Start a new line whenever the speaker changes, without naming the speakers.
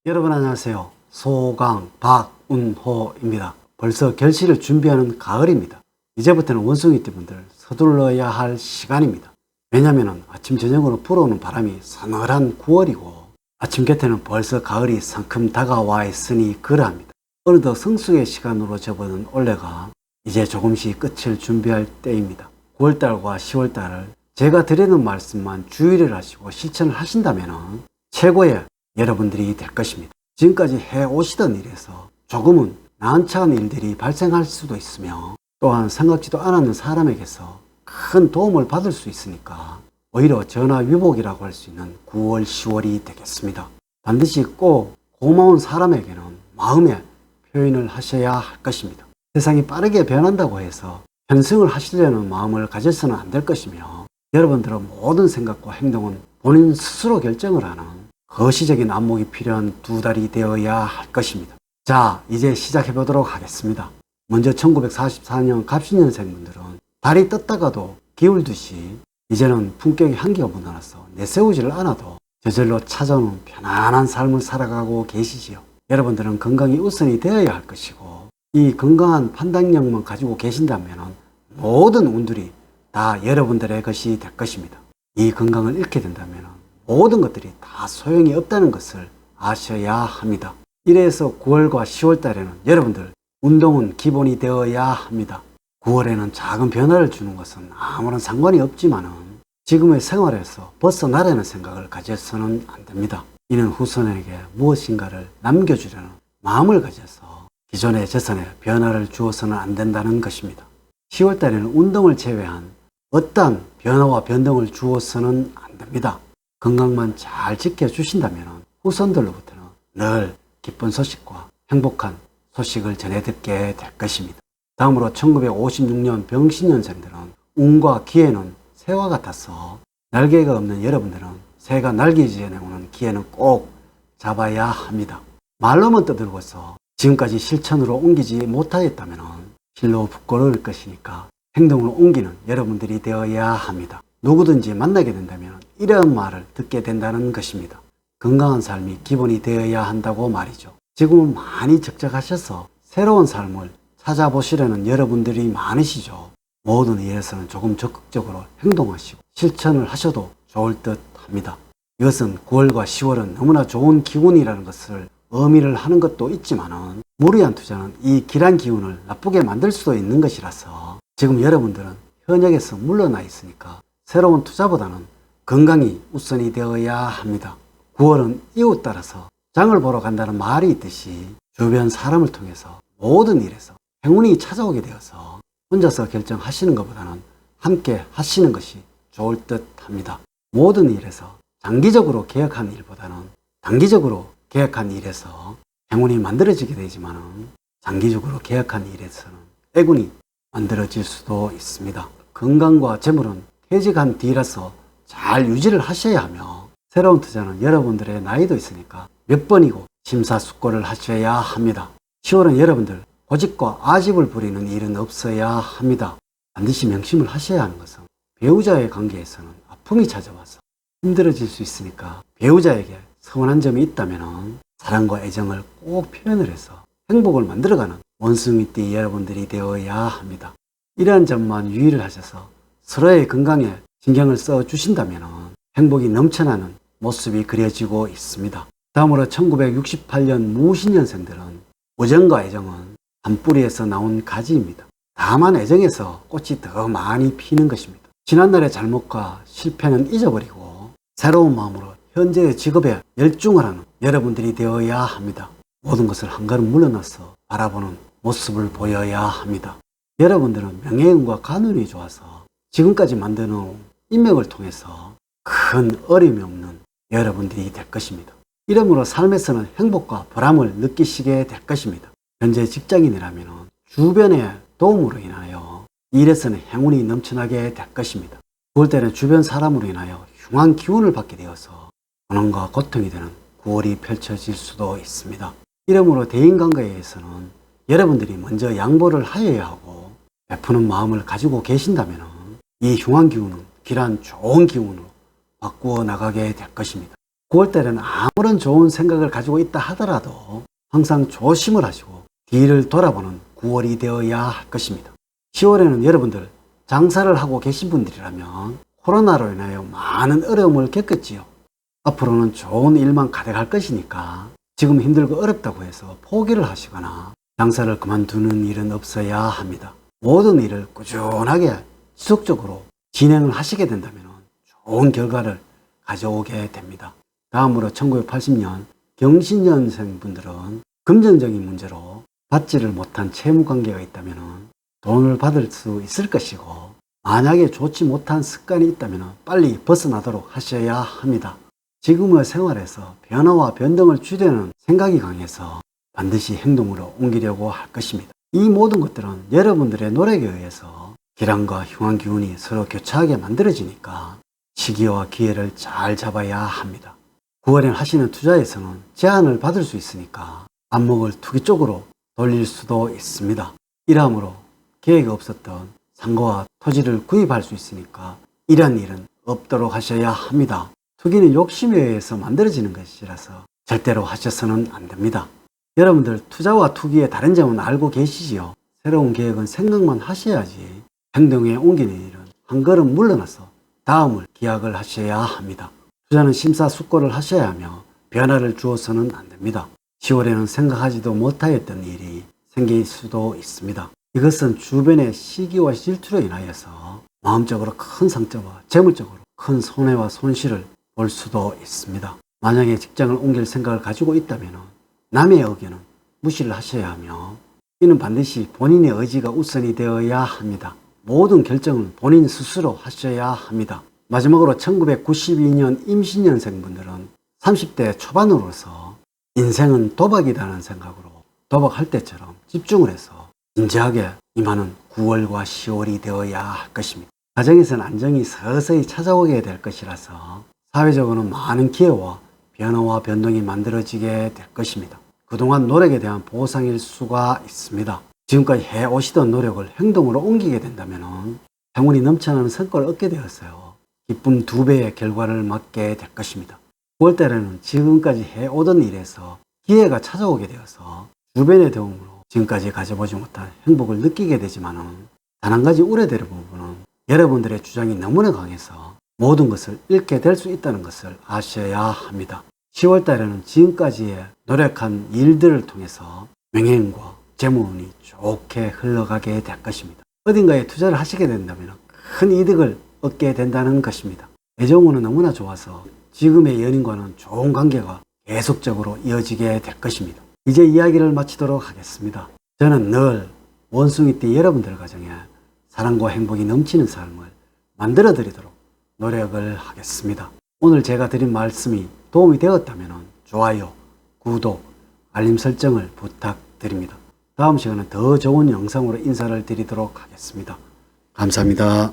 여러분 안녕하세요. 소강 박운호입니다. 벌써 결실을 준비하는 가을입니다. 이제부터는 원숭이띠분들 서둘러야 할 시간입니다. 왜냐하면 아침 저녁으로 불어오는 바람이 서늘한 9월이고 아침 곁에는 벌써 가을이 성큼 다가와 있으니 그러합니다. 어느덧 성숙의 시간으로 접어든 올해가 이제 조금씩 끝을 준비할 때입니다. 9월달과 10월달을 제가 드리는 말씀만 주의를 하시고 실천을 하신다면 최고의 여러분들이 될 것입니다. 지금까지 해오시던 일에서 조금은 난처한 일들이 발생할 수도 있으며 또한 생각지도 않았는 사람에게서 큰 도움을 받을 수 있으니까 오히려 전화위복이라고 할 수 있는 9월, 10월이 되겠습니다. 반드시 꼭 고마운 사람에게는 마음의 표현을 하셔야 할 것입니다. 세상이 빠르게 변한다고 해서 편승을 하시려는 마음을 가져서는 안 될 것이며 여러분들은 모든 생각과 행동은 본인 스스로 결정을 하는 거시적인 안목이 필요한 두 달이 되어야 할 것입니다. 자, 이제 시작해 보도록 하겠습니다. 먼저 1944년 갑신년생분들은 달이 떴다가도 기울듯이 이제는 품격이 한기가 묻어나서 내세우지를 않아도 저절로 찾아오는 편안한 삶을 살아가고 계시지요. 여러분들은 건강이 우선이 되어야 할 것이고 이 건강한 판단력만 가지고 계신다면 모든 운들이 다 여러분들의 것이 될 것입니다. 이 건강을 잃게 된다면 모든 것들이 다 소용이 없다는 것을 아셔야 합니다. 이래서 9월과 10월 달에는 여러분들 운동은 기본이 되어야 합니다. 9월에는 작은 변화를 주는 것은 아무런 상관이 없지만은 지금의 생활에서 벗어나려는 생각을 가져서는 안 됩니다. 이는 후손에게 무엇인가를 남겨주려는 마음을 가져서 기존의 재산에 변화를 주어서는 안 된다는 것입니다. 10월 달에는 운동을 제외한 어떠한 변화와 변동을 주어서는 안 됩니다. 건강만 잘 지켜주신다면 후손들로부터는 늘 기쁜 소식과 행복한 소식을 전해 듣게 될 것입니다. 다음으로 1956년 병신년생들은 운과 기회는 새와 같아서 날개가 없는 여러분들은 새가 날기 전에 오는 기회는 꼭 잡아야 합니다. 말로만 떠들고서 지금까지 실천으로 옮기지 못하였다면 실로 부끄러울 것이니까 행동으로 옮기는 여러분들이 되어야 합니다. 누구든지 만나게 된다면 이런 말을 듣게 된다는 것입니다. 건강한 삶이 기본이 되어야 한다고 말이죠. 지금은 많이 적적하셔서 새로운 삶을 찾아보시려는 여러분들이 많으시죠. 모든 일에서는 조금 적극적으로 행동하시고 실천을 하셔도 좋을 듯 합니다. 이것은 9월과 10월은 너무나 좋은 기운이라는 것을 의미를 하는 것도 있지만은 무리한 투자는 이 길한 기운을 나쁘게 만들 수도 있는 것이라서 지금 여러분들은 현역에서 물러나 있으니까 새로운 투자보다는 건강이 우선이 되어야 합니다. 9월은 이웃 따라서 장을 보러 간다는 말이 있듯이 주변 사람을 통해서 모든 일에서 행운이 찾아오게 되어서 혼자서 결정하시는 것보다는 함께 하시는 것이 좋을 듯 합니다. 모든 일에서 장기적으로 계획한 일보다는 단기적으로 계획한 일에서 행운이 만들어지게 되지만 장기적으로 계획한 일에서는 애군이 만들어질 수도 있습니다. 건강과 재물은 퇴직한 뒤라서 잘 유지를 하셔야 하며 새로운 투자는 여러분들의 나이도 있으니까 몇 번이고 심사숙고를 하셔야 합니다. 10월은 여러분들 고집과 아집을 부리는 일은 없어야 합니다. 반드시 명심을 하셔야 하는 것은 배우자의 관계에서는 아픔이 찾아와서 힘들어질 수 있으니까 배우자에게 서운한 점이 있다면 사랑과 애정을 꼭 표현을 해서 행복을 만들어가는 원숭이띠 여러분들이 되어야 합니다. 이러한 점만 유의를 하셔서 서로의 건강에 신경을 써 주신다면 행복이 넘쳐나는 모습이 그려지고 있습니다. 다음으로 1968년 무신년생들은 우정과 애정은 한 뿌리에서 나온 가지입니다. 다만 애정에서 꽃이 더 많이 피는 것입니다. 지난날의 잘못과 실패는 잊어버리고 새로운 마음으로 현재의 직업에 열중을 하는 여러분들이 되어야 합니다. 모든 것을 한 걸음 물러나서 바라보는 모습을 보여야 합니다. 여러분들은 명예운과 간운이 좋아서 지금까지 만드는 인맥을 통해서 큰 어려움이 없는 여러분들이 될 것입니다. 이러므로 삶에서는 행복과 보람을 느끼시게 될 것입니다. 현재 직장인이라면 주변의 도움으로 인하여 일에서는 행운이 넘쳐나게 될 것입니다. 그럴 때는 주변 사람으로 인하여 흉한 기운을 받게 되어서 고난과 고통이 되는 9월이 펼쳐질 수도 있습니다. 이러므로 대인관계에서는 여러분들이 먼저 양보를 하여야 하고 베푸는 마음을 가지고 계신다면 이 흉한 기운은 길한 좋은 기운으로 바꾸어 나가게 될 것입니다. 9월달에는 아무런 좋은 생각을 가지고 있다 하더라도 항상 조심을 하시고 뒤를 돌아보는 9월이 되어야 할 것입니다. 10월에는 여러분들 장사를 하고 계신 분들이라면 코로나로 인하여 많은 어려움을 겪었지요. 앞으로는 좋은 일만 가득할 것이니까 지금 힘들고 어렵다고 해서 포기를 하시거나 장사를 그만두는 일은 없어야 합니다. 모든 일을 꾸준하게 지속적으로 진행을 하시게 된다면 좋은 결과를 가져오게 됩니다. 다음으로 1980년 경신년생 분들은 금전적인 문제로 받지를 못한 채무관계가 있다면 돈을 받을 수 있을 것이고, 만약에 좋지 못한 습관이 있다면 빨리 벗어나도록 하셔야 합니다. 지금의 생활에서 변화와 변동을 주려는 생각이 강해서 반드시 행동으로 옮기려고 할 것입니다. 이 모든 것들은 여러분들의 노력에 의해서 기량과 흉한 기운이 서로 교차하게 만들어지니까 시기와 기회를 잘 잡아야 합니다. 9월엔 하시는 투자에서는 제한을 받을 수 있으니까 안목을 투기 쪽으로 돌릴 수도 있습니다. 이러함으로 계획이 없었던 상가와 토지를 구입할 수 있으니까 이런 일은 없도록 하셔야 합니다. 투기는 욕심에 의해서 만들어지는 것이라서 절대로 하셔서는 안 됩니다. 여러분들 투자와 투기의 다른 점은 알고 계시지요? 새로운 계획은 생각만 하셔야지 행동에 옮기는 일은 한 걸음 물러나서 다음을 기약을 하셔야 합니다. 투자는 심사숙고를 하셔야 하며 변화를 주어서는 안 됩니다. 10월에는 생각하지도 못하였던 일이 생길 수도 있습니다. 이것은 주변의 시기와 질투로 인하여서 마음적으로 큰 상처와 재물적으로 큰 손해와 손실을 볼 수도 있습니다. 만약에 직장을 옮길 생각을 가지고 있다면 남의 의견은 무시를 하셔야 하며 이는 반드시 본인의 의지가 우선이 되어야 합니다. 모든 결정은 본인 스스로 하셔야 합니다. 마지막으로 1992년 임신년생 분들은 30대 초반으로서 인생은 도박이라는 생각으로 도박할 때처럼 집중을 해서 진지하게 임하는 9월과 10월이 되어야 할 것입니다. 가정에서는 안정이 서서히 찾아오게 될 것이라서 사회적으로는 많은 기회와 변화와 변동이 만들어지게 될 것입니다. 그동안 노력에 대한 보상일 수가 있습니다. 지금까지 해오시던 노력을 행동으로 옮기게 된다면 행운이 넘쳐나는 성과를 얻게 되었어요. 기쁨 2배의 결과를 맞게 될 것입니다. 9월달에는 지금까지 해오던 일에서 기회가 찾아오게 되어서 주변의 도움으로 지금까지 가져보지 못한 행복을 느끼게 되지만 단 한 가지 우려되는 부분은 여러분들의 주장이 너무나 강해서 모든 것을 잃게 될 수 있다는 것을 아셔야 합니다. 10월달에는 지금까지의 노력한 일들을 통해서 명예과 재물운이 좋게 흘러가게 될 것입니다. 어딘가에 투자를 하시게 된다면 큰 이득을 얻게 된다는 것입니다. 애정운은 너무나 좋아서 지금의 연인과는 좋은 관계가 계속적으로 이어지게 될 것입니다. 이제 이야기를 마치도록 하겠습니다. 저는 늘 원숭이띠 여러분들 가정에 사랑과 행복이 넘치는 삶을 만들어 드리도록 노력을 하겠습니다. 오늘 제가 드린 말씀이 도움이 되었다면 좋아요, 구독, 알림 설정을 부탁드립니다. 다음 시간에 더 좋은 영상으로 인사를 드리도록 하겠습니다. 감사합니다.